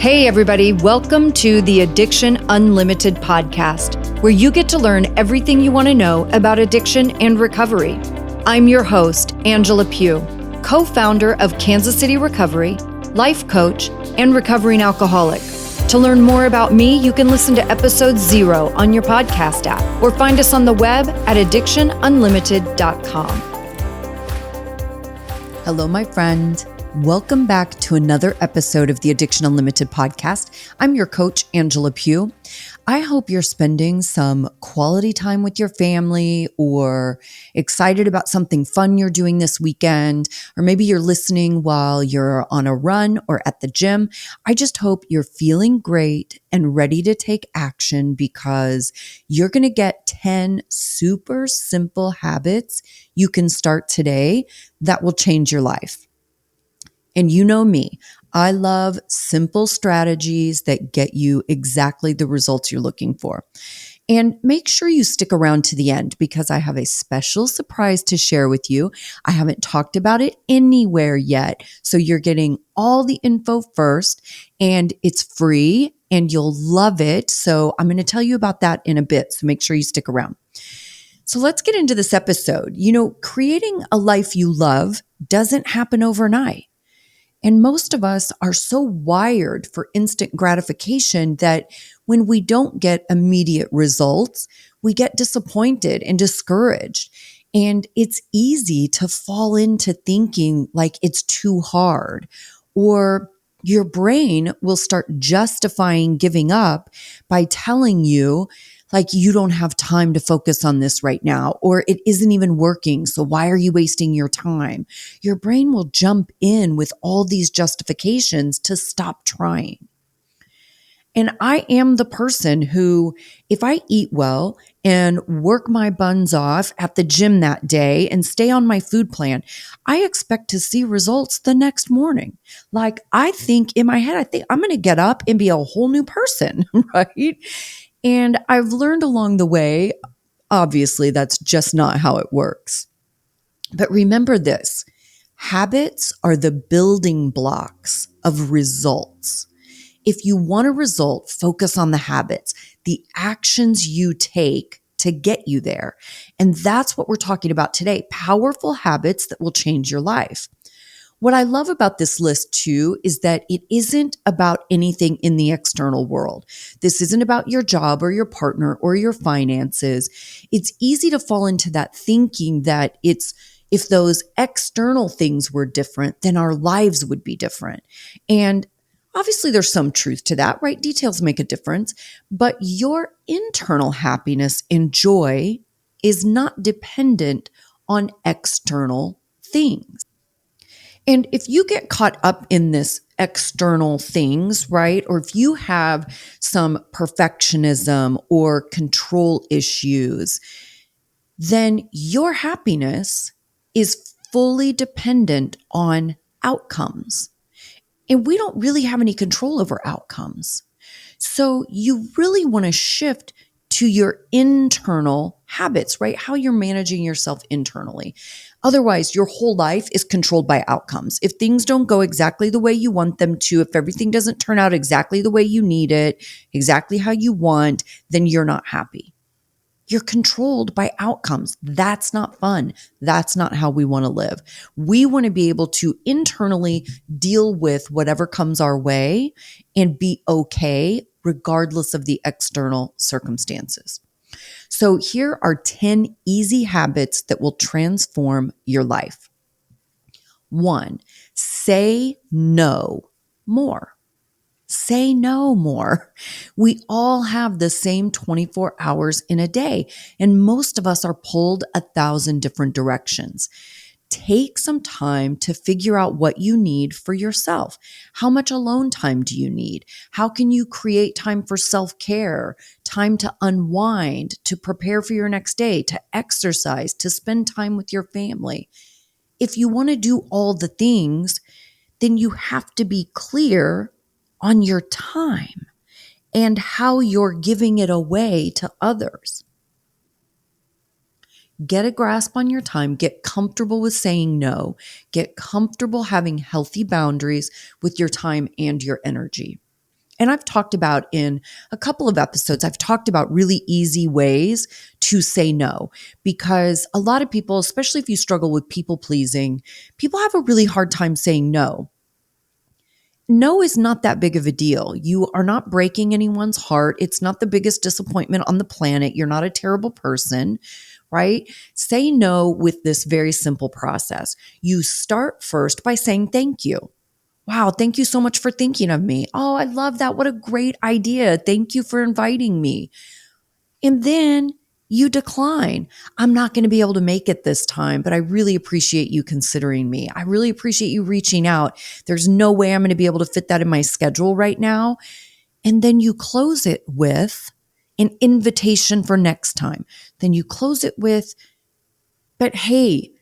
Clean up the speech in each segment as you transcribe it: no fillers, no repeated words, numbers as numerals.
Hey, everybody, welcome to the Addiction Unlimited podcast, where you get to learn everything you want to know about addiction and recovery. I'm your host, Angela Pugh, co-founder of Kansas City Recovery, life coach, and recovering alcoholic. To learn more about me, you can listen to episode 0 on your podcast app or find us on the web at addictionunlimited.com. Hello, my friend. Welcome back to another episode of the Addiction Unlimited podcast. I'm your coach, Angela Pugh. I hope you're spending some quality time with your family or excited about something fun you're doing this weekend, or maybe you're listening while you're on a run or at the gym. I just hope you're feeling great and ready to take action because you're going to get 10 super simple habits you can start today that will change your life. And you know me, I love simple strategies that get you exactly the results you're looking for. And make sure you stick around to the end because I have a special surprise to share with you. I haven't talked about it anywhere yet. So you're getting all the info first and it's free and you'll love it. So I'm going to tell you about that in a bit. So make sure you stick around. So let's get into this episode. You know, creating a life you love doesn't happen overnight. And most of us are so wired for instant gratification that when we don't get immediate results, we get disappointed and discouraged. And it's easy to fall into thinking like it's too hard, or your brain will start justifying giving up by telling you like you don't have time to focus on this right now, or it isn't even working. So why are you wasting your time? Your brain will jump in with all these justifications to stop trying. And I am the person who, if I eat well and work my buns off at the gym that day and stay on my food plan, I expect to see results the next morning. Like I think in my head, I think I'm going to get up and be a whole new person, right? And I've learned along the way, obviously, that's just not how it works. But remember this, habits are the building blocks of results. If you want a result, focus on the habits, the actions you take to get you there. And that's what we're talking about today, powerful habits that will change your life. What I love about this list too is that it isn't about anything in the external world. This isn't about your job or your partner or your finances. It's easy to fall into that thinking that if those external things were different, then our lives would be different. And obviously there's some truth to that, right? Details make a difference, but your internal happiness and joy is not dependent on external things. And if you get caught up in this external things, right? Or if you have some perfectionism or control issues, then your happiness is fully dependent on outcomes. And we don't really have any control over outcomes. So you really want to shift to your internal habits, right? How you're managing yourself internally. Otherwise, your whole life is controlled by outcomes. If things don't go exactly the way you want them to, if everything doesn't turn out exactly the way you need it, exactly how you want, then you're not happy. You're controlled by outcomes. That's not fun. That's not how we want to live. We want to be able to internally deal with whatever comes our way and be okay regardless of the external circumstances. So here are 10 easy habits that will transform your life. 1, say no more. Say no more. We all have the same 24 hours in a day, and most of us are pulled 1,000 different directions. Take some time to figure out what you need for yourself. How much alone time do you need? How can you create time for self-care, time to unwind, to prepare for your next day, to exercise, to spend time with your family? If you want to do all the things, then you have to be clear on your time and how you're giving it away to others. Get a grasp on your time, get comfortable with saying no, get comfortable having healthy boundaries with your time and your energy. And I've talked about in a couple of episodes, I've talked about really easy ways to say no, because a lot of people, especially if you struggle with people pleasing, people have a really hard time saying no. No is not that big of a deal. You are not breaking anyone's heart. It's not the biggest disappointment on the planet. You're not a terrible person, right? Say no with this very simple process. You start first by saying thank you. Wow, thank you so much for thinking of me. Oh, I love that. What a great idea. Thank you for inviting me. And then you decline. I'm not going to be able to make it this time, but I really appreciate you considering me. I really appreciate you reaching out. There's no way I'm going to be able to fit that in my schedule right now. And then you close it with an invitation for next time. Then you close it with, but hey,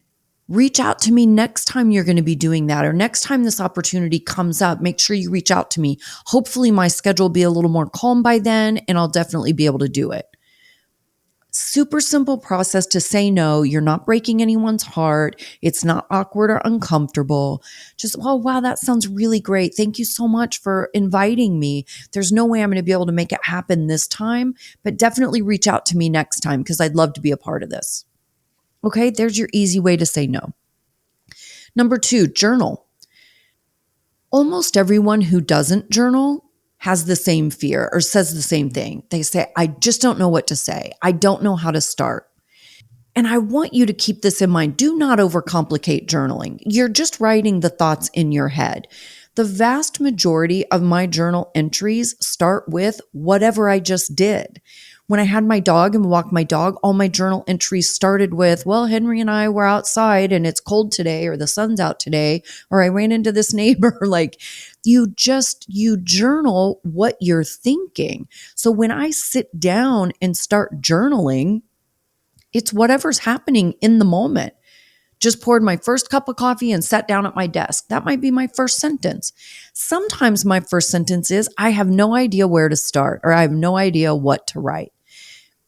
reach out to me next time you're going to be doing that, or next time this opportunity comes up, make sure you reach out to me. Hopefully my schedule will be a little more calm by then, and I'll definitely be able to do it. Super simple process to say no. You're not breaking anyone's heart. It's not awkward or uncomfortable. Just, oh, wow, that sounds really great. Thank you so much for inviting me. There's no way I'm going to be able to make it happen this time, but definitely reach out to me next time because I'd love to be a part of this. Okay, there's your easy way to say no. Number 2, journal. Almost everyone who doesn't journal has the same fear or says the same thing. They say, I just don't know what to say. I don't know how to start. And I want you to keep this in mind. Do not overcomplicate journaling. You're just writing the thoughts in your head. The vast majority of my journal entries start with whatever I just did. When I had my dog and walked my dog, all my journal entries started with, well, Henry and I were outside and it's cold today, or the sun's out today, or I ran into this neighbor. Like you journal what you're thinking. So when I sit down and start journaling, it's whatever's happening in the moment. Just poured my first cup of coffee and sat down at my desk. That might be my first sentence. Sometimes my first sentence is, I have no idea where to start, or I have no idea what to write.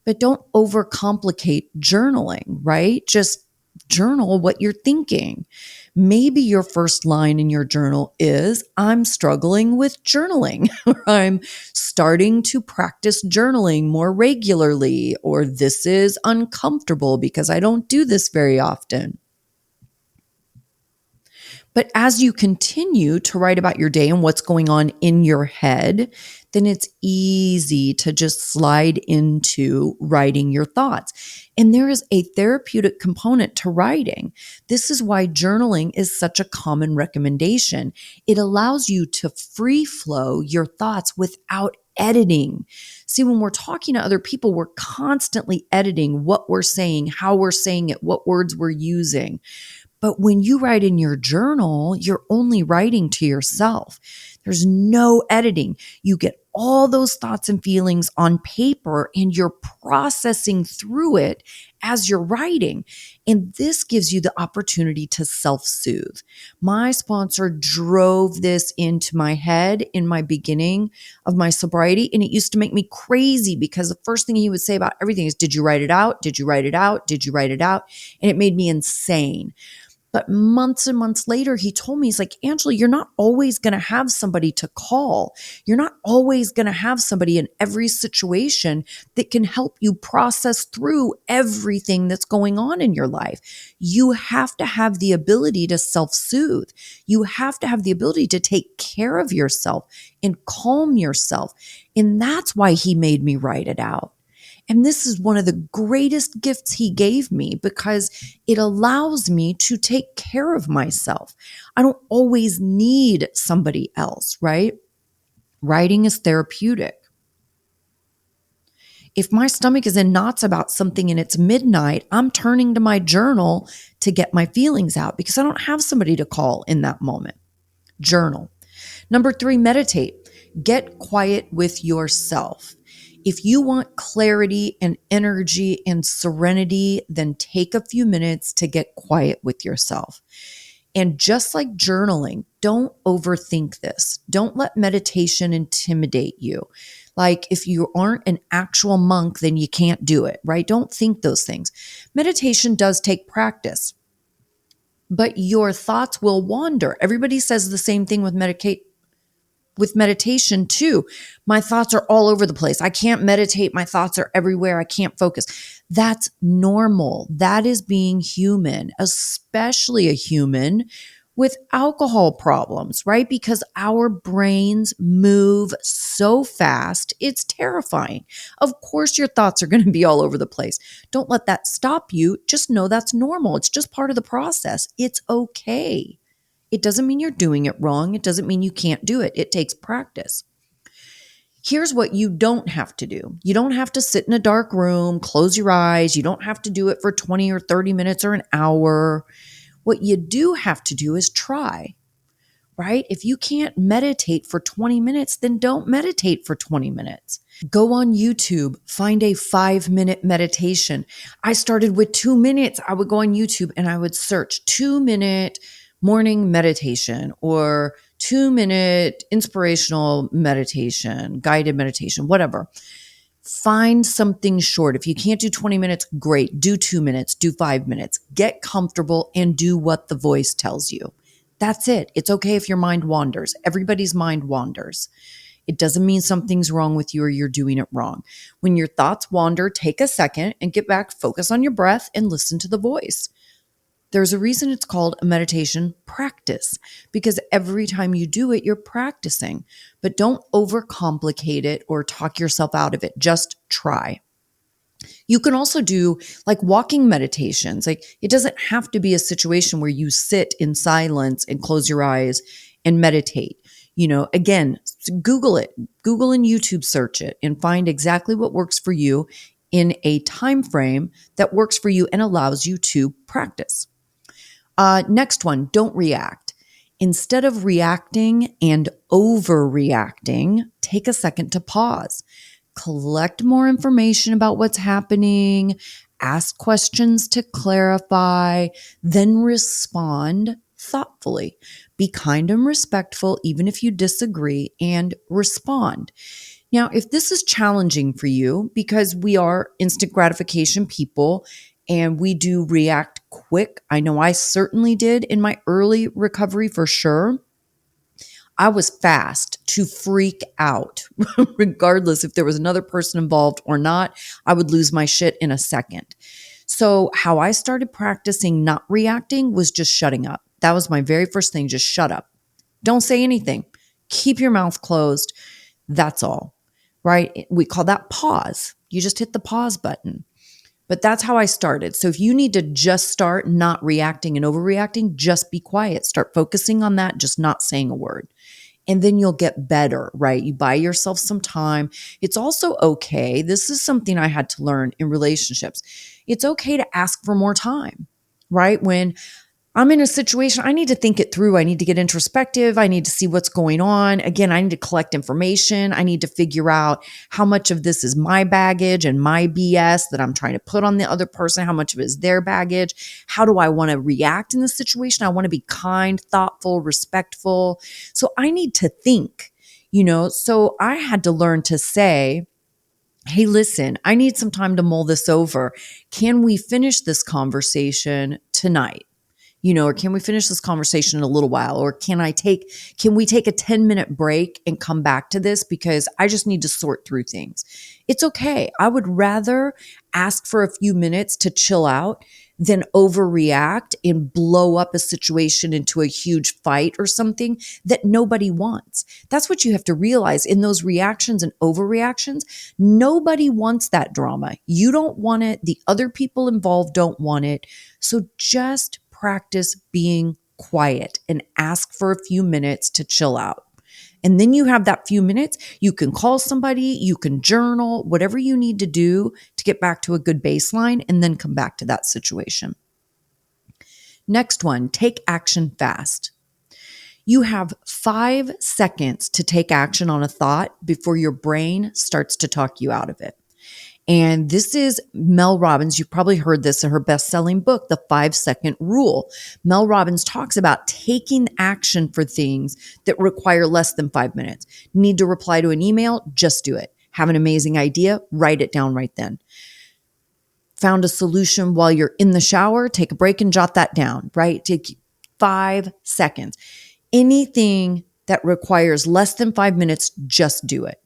But don't overcomplicate journaling, right? Just journal what you're thinking. Maybe your first line in your journal is, I'm struggling with journaling, or I'm starting to practice journaling more regularly, or this is uncomfortable because I don't do this very often. But as you continue to write about your day and what's going on in your head, then it's easy to just slide into writing your thoughts. And there is a therapeutic component to writing. This is why journaling is such a common recommendation. It allows you to free flow your thoughts without editing. See, when we're talking to other people, we're constantly editing what we're saying, how we're saying it, what words we're using. But when you write in your journal, you're only writing to yourself. There's no editing. You get all those thoughts and feelings on paper and you're processing through it as you're writing. And this gives you the opportunity to self-soothe. My sponsor drove this into my head in my beginning of my sobriety, and it used to make me crazy because the first thing he would say about everything is, did you write it out? Did you write it out? Did you write it out? And it made me insane. But months and months later, he told me, he's like, Angela, you're not always going to have somebody to call. You're not always going to have somebody in every situation that can help you process through everything that's going on in your life. You have to have the ability to self-soothe. You have to have the ability to take care of yourself and calm yourself. And that's why he made me write it out. And this is one of the greatest gifts he gave me because it allows me to take care of myself. I don't always need somebody else, right? Writing is therapeutic. If my stomach is in knots about something and it's midnight, I'm turning to my journal to get my feelings out because I don't have somebody to call in that moment. Journal. Number 3, meditate. Get quiet with yourself. If you want clarity and energy and serenity, then take a few minutes to get quiet with yourself. And just like journaling, don't overthink this. Don't let meditation intimidate you. Like if you aren't an actual monk, then you can't do it, right? Don't think those things. Meditation does take practice, but your thoughts will wander. Everybody says the same thing with with meditation too. My thoughts are all over the place. I can't meditate. My thoughts are everywhere. I can't focus. That's normal. That is being human, especially a human with alcohol problems, right? Because our brains move so fast, it's terrifying. Of course, your thoughts are going to be all over the place. Don't let that stop you. Just know that's normal. It's just part of the process. It's okay. It doesn't mean you're doing it wrong. It doesn't mean you can't do it. It takes practice. Here's what you don't have to do. You don't have to sit in a dark room, close your eyes. You don't have to do it for 20 or 30 minutes or an hour. What you do have to do is try, right? If you can't meditate for 20 minutes, then don't meditate for 20 minutes. Go on YouTube, find a 5-minute meditation. I started with 2 minutes. I would go on YouTube and I would search 2-minute morning meditation or 2-minute inspirational meditation, guided meditation, whatever. Find something short. If you can't do 20 minutes, great. Do 2 minutes, do 5 minutes. Get comfortable and do what the voice tells you. That's it. It's okay if your mind wanders. Everybody's mind wanders. It doesn't mean something's wrong with you or you're doing it wrong. When your thoughts wander, take a second and get back, focus on your breath and listen to the voice. There's a reason it's called a meditation practice, because every time you do it, you're practicing. But don't overcomplicate it or talk yourself out of it. Just try. You can also do like walking meditations. Like it doesn't have to be a situation where you sit in silence and close your eyes and meditate. Again, Google it, Google and YouTube search it and find exactly what works for you in a time frame that works for you and allows you to practice. Next one, don't react. Instead of reacting and overreacting, take a second to pause. Collect more information about what's happening, ask questions to clarify, then respond thoughtfully. Be kind and respectful, even if you disagree, and respond. Now, if this is challenging for you, because we are instant gratification people and we do react quick, I know I certainly did in my early recovery for sure. I was fast to freak out, regardless if there was another person involved or not. I would lose my shit in a second. So how I started practicing not reacting was just shutting up. That was my very first thing. Just shut up. Don't say anything. Keep your mouth closed. That's all, right? We call that pause. You just hit the pause button. But that's how I started. So if you need to just start not reacting and overreacting, just be quiet. Start focusing on that, just not saying a word. And then you'll get better, right? You buy yourself some time. It's also okay. This is something I had to learn in relationships. It's okay to ask for more time, right? When I'm in a situation, I need to think it through. I need to get introspective. I need to see what's going on. Again, I need to collect information. I need to figure out how much of this is my baggage and my BS that I'm trying to put on the other person. How much of it is their baggage? How do I want to react in this situation? I want to be kind, thoughtful, respectful. So I need to think, so I had to learn to say, hey, listen, I need some time to mull this over. Can we finish this conversation tonight? Or can we finish this conversation in a little while? Or can we take a 10-minute break and come back to this because I just need to sort through things? It's okay. I would rather ask for a few minutes to chill out than overreact and blow up a situation into a huge fight or something that nobody wants. That's what you have to realize in those reactions and overreactions. Nobody wants that drama. You don't want it. The other people involved don't want it. So just practice being quiet and ask for a few minutes to chill out. And then you have that few minutes, you can call somebody, you can journal, whatever you need to do to get back to a good baseline and then come back to that situation. Next one, take action fast. You have 5 seconds to take action on a thought before your brain starts to talk you out of it. And this is Mel Robbins. You've probably heard this in her best-selling book, The 5-Second Rule. Mel Robbins talks about taking action for things that require less than 5 minutes. Need to reply to an email? Just do it. Have an amazing idea? Write it down right then. Found a solution while you're in the shower? Take a break and jot that down, right? Take 5 seconds. Anything that requires less than 5 minutes, just do it.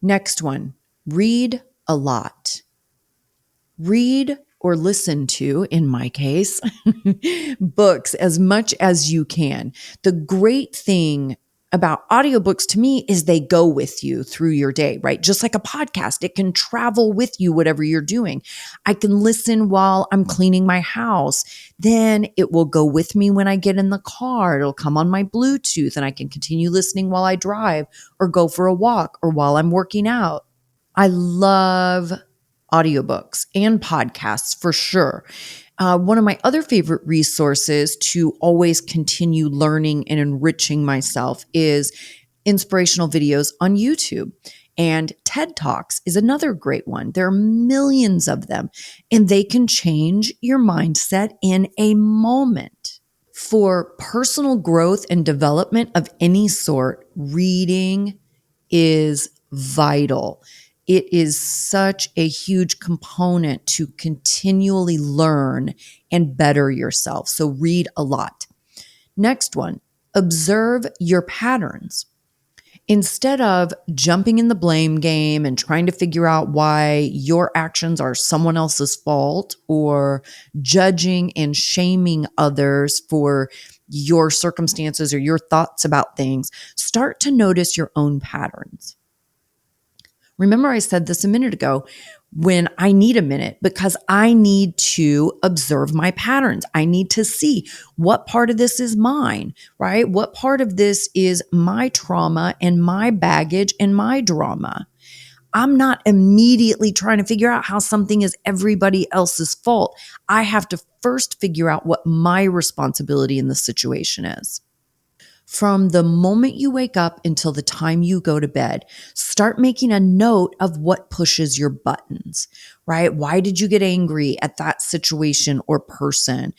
Next one, read a lot. Read or listen to, in my case, books as much as you can. The great thing about audiobooks to me is they go with you through your day, right? Just like a podcast, it can travel with you, whatever you're doing. I can listen while I'm cleaning my house. Then it will go with me when I get in the car. It'll come on my Bluetooth and I can continue listening while I drive or go for a walk or while I'm working out. I love audiobooks and podcasts for sure. One of my other favorite resources to always continue learning and enriching myself is inspirational videos on YouTube. And TED Talks is another great one. There are millions of them, and they can change your mindset in a moment. For personal growth and development of any sort, reading is vital. It is such a huge component to continually learn and better yourself. So read a lot. Next one, observe your patterns. Instead of jumping in the blame game and trying to figure out why your actions are someone else's fault or judging and shaming others for your circumstances or your thoughts about things, start to notice your own patterns. Remember, I said this a minute ago, when I need a minute because I need to observe my patterns. I need to see what part of this is mine, right? What part of this is my trauma and my baggage and my drama. I'm not immediately trying to figure out how something is everybody else's fault. I have to first figure out what my responsibility in the situation is. From the moment you wake up until the time you go to bed, start making a note of what pushes your buttons, right? Why did you get angry at that situation or person?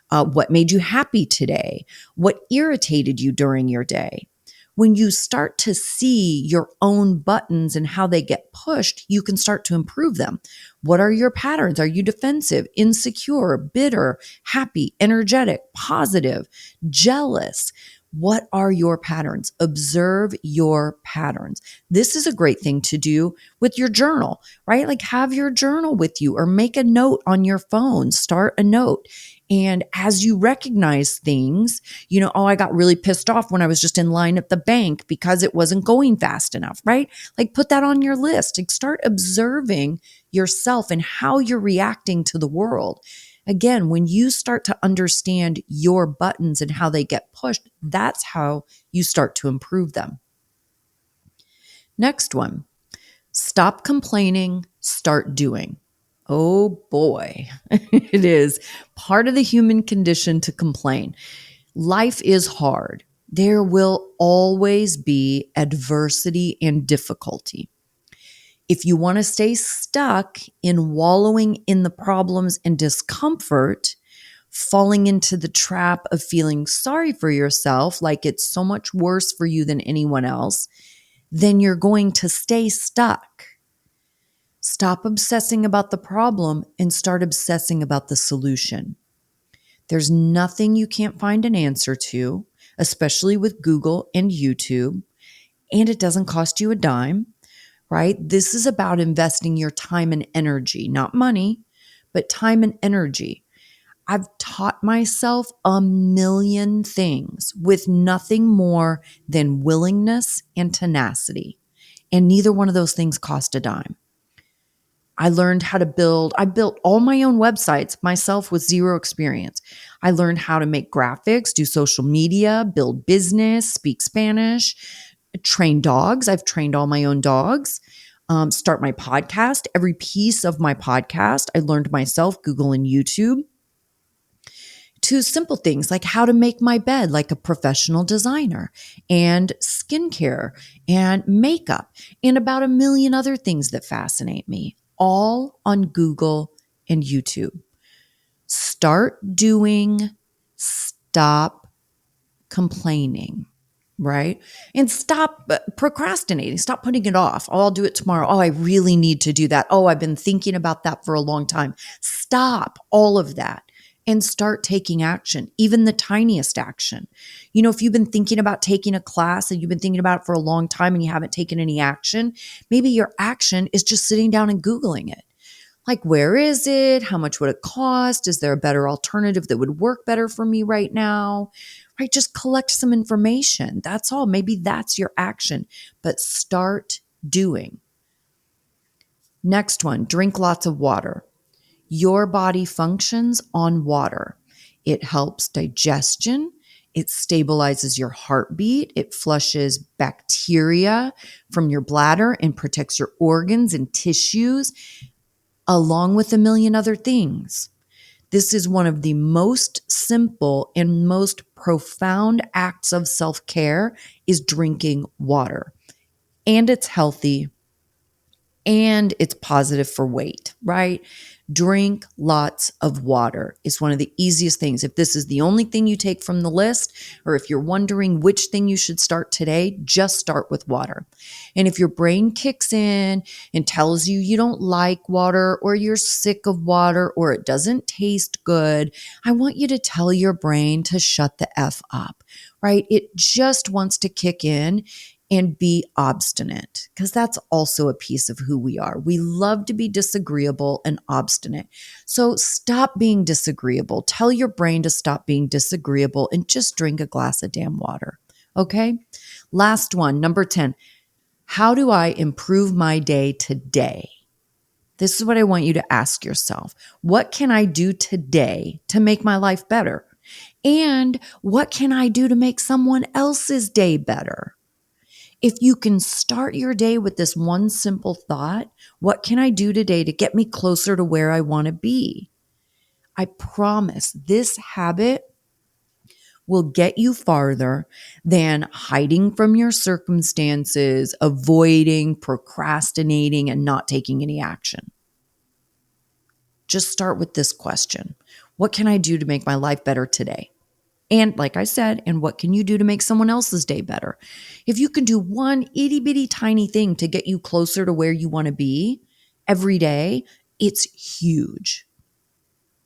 What made you happy today? What irritated you during your day? When you start to see your own buttons and how they get pushed, you can start to improve them. What are your patterns? Are you defensive, insecure, bitter, happy, energetic, positive, jealous? What are your patterns? Observe your patterns. This is a great thing to do with your journal, right? Like have your journal with you or make a note on your phone, start a note. And as you recognize things, oh, I got really pissed off when I was just in line at the bank because it wasn't going fast enough, right? Like put that on your list. Like start observing yourself and how you're reacting to the world. Again, when you start to understand your buttons and how they get pushed, that's how you start to improve them. Next one, stop complaining, start doing. Oh boy, it is part of the human condition to complain. Life is hard. There will always be adversity and difficulty. If you want to stay stuck in wallowing in the problems and discomfort, falling into the trap of feeling sorry for yourself, like it's so much worse for you than anyone else, then you're going to stay stuck. Stop obsessing about the problem and start obsessing about the solution. There's nothing you can't find an answer to, especially with Google and YouTube, and it doesn't cost you a dime. Right? This is about investing your time and energy, not money, but time and energy. I've taught myself a million things with nothing more than willingness and tenacity. And neither one of those things cost a dime. I learned how to I built all my own websites myself with zero experience. I learned how to make graphics, do social media, build business, speak Spanish, train dogs. I've trained all my own dogs. Start my podcast. Every piece of my podcast, I learned myself, Google and YouTube. To simple things like how to make my bed like a professional designer, and skincare and makeup, and about a million other things that fascinate me, all on Google and YouTube. Start doing, stop complaining. Right? And stop procrastinating. Stop putting it off. Oh, I'll do it tomorrow. Oh, I really need to do that. Oh, I've been thinking about that for a long time. Stop all of that and start taking action, even the tiniest action. If you've been thinking about taking a class and you've been thinking about it for a long time and you haven't taken any action, maybe your action is just sitting down and Googling it. Like, where is it? How much would it cost? Is there a better alternative that would work better for me right now? Right? Just collect some information. That's all. Maybe that's your action, but start doing. Next one, drink lots of water. Your body functions on water. It helps digestion. It stabilizes your heartbeat. It flushes bacteria from your bladder and protects your organs and tissues, along with a million other things. This is one of the most simple and most profound acts of self-care is drinking water. And it's healthy and it's positive for weight, right? Drink lots of water is one of the easiest things. If this is the only thing you take from the list, or if you're wondering which thing you should start today, just start with water. And if your brain kicks in and tells you you don't like water, or you're sick of water, or it doesn't taste good, I want you to tell your brain to shut the F up, right? It just wants to kick in and be obstinate, because that's also a piece of who we are. We love to be disagreeable and obstinate. So stop being disagreeable. Tell your brain to stop being disagreeable and just drink a glass of damn water. Okay? Last one, number 10. How do I improve my day today? This is what I want you to ask yourself. What can I do today to make my life better? And what can I do to make someone else's day better? If you can start your day with this one simple thought, what can I do today to get me closer to where I want to be? I promise this habit will get you farther than hiding from your circumstances, avoiding, procrastinating, and not taking any action. Just start with this question. What can I do to make my life better today? And like I said, and what can you do to make someone else's day better? If you can do one itty bitty tiny thing to get you closer to where you want to be every day, it's huge.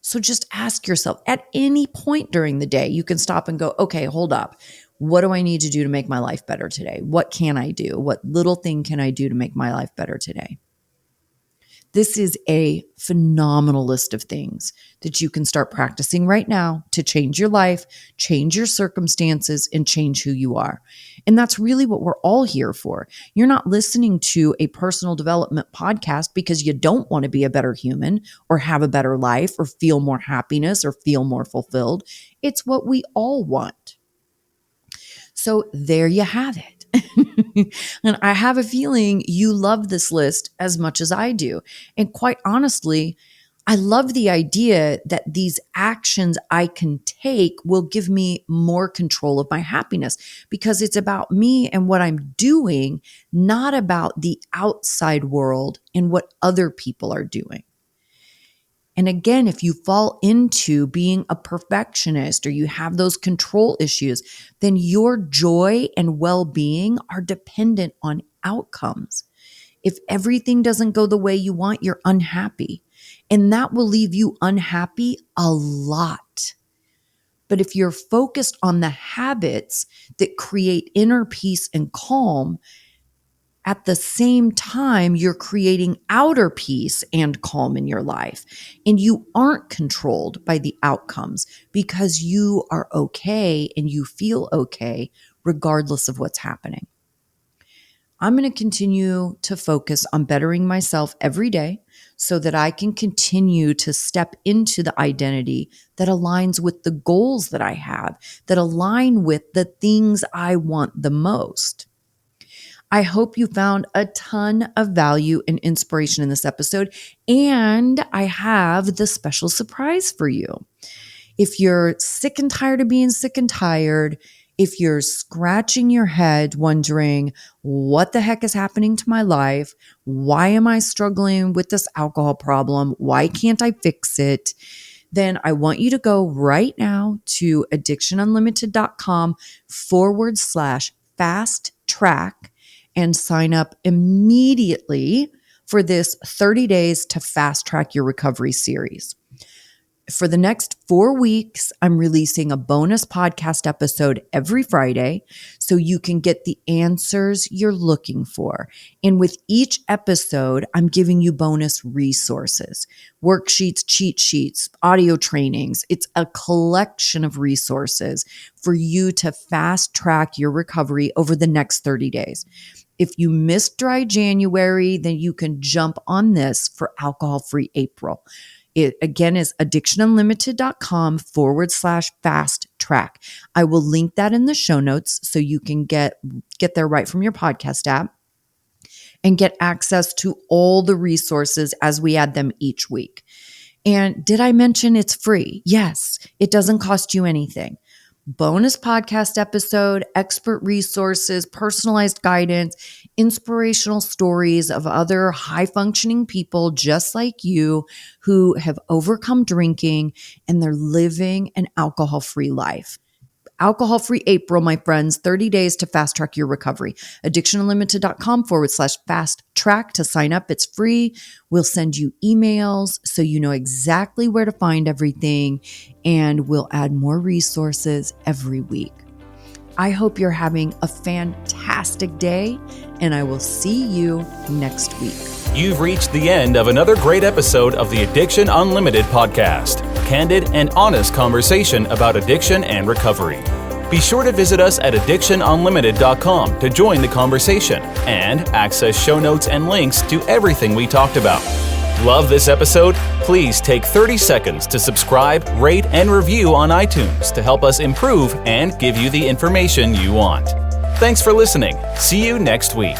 So just ask yourself at any point during the day, you can stop and go, okay, hold up. What do I need to do to make my life better today? What can I do? What little thing can I do to make my life better today? This is a phenomenal list of things that you can start practicing right now to change your life, change your circumstances, and change who you are. And that's really what we're all here for. You're not listening to a personal development podcast because you don't want to be a better human or have a better life or feel more happiness or feel more fulfilled. It's what we all want. So there you have it. And I have a feeling you love this list as much as I do. And quite honestly, I love the idea that these actions I can take will give me more control of my happiness, because it's about me and what I'm doing, not about the outside world and what other people are doing. And again, if you fall into being a perfectionist or you have those control issues, then your joy and well-being are dependent on outcomes. If everything doesn't go the way you want, you're unhappy. And that will leave you unhappy a lot. But if you're focused on the habits that create inner peace and calm, at the same time, you're creating outer peace and calm in your life. And you aren't controlled by the outcomes because you are okay and you feel okay regardless of what's happening. I'm going to continue to focus on bettering myself every day so that I can continue to step into the identity that aligns with the goals that I have, that align with the things I want the most. I hope you found a ton of value and inspiration in this episode, and I have the special surprise for you. If you're sick and tired of being sick and tired, if you're scratching your head wondering, what the heck is happening to my life? Why am I struggling with this alcohol problem? Why can't I fix it? Then I want you to go right now to addictionunlimited.com/fast track and sign up immediately for this 30 days to fast track your recovery series. For the next 4 weeks, I'm releasing a bonus podcast episode every Friday so you can get the answers you're looking for. And with each episode, I'm giving you bonus resources, worksheets, cheat sheets, audio trainings. It's a collection of resources for you to fast track your recovery over the next 30 days. If you missed dry January, then you can jump on this for alcohol-free April. It again is addictionunlimited.com/fast track. I will link that in the show notes so you can get there right from your podcast app and get access to all the resources as we add them each week. And did I mention it's free? Yes, it doesn't cost you anything. Bonus podcast episode, expert resources, personalized guidance, inspirational stories of other high-functioning people just like you who have overcome drinking and they're living an alcohol-free life. Alcohol-free April, my friends, 30 days to fast track your recovery. addictionunlimited.com/fast track to sign up. It's free. We'll send you emails so you know exactly where to find everything, and we'll add more resources every week. I hope you're having a fantastic day, and I will see you next week. You've reached the end of another great episode of the Addiction Unlimited podcast. Candid and honest conversation about addiction and recovery. Be sure to visit us at addictionunlimited.com to join the conversation and access show notes and links to everything we talked about. Love this episode? Please take 30 seconds to subscribe, rate, and review on iTunes to help us improve and give you the information you want. Thanks for listening. See you next week.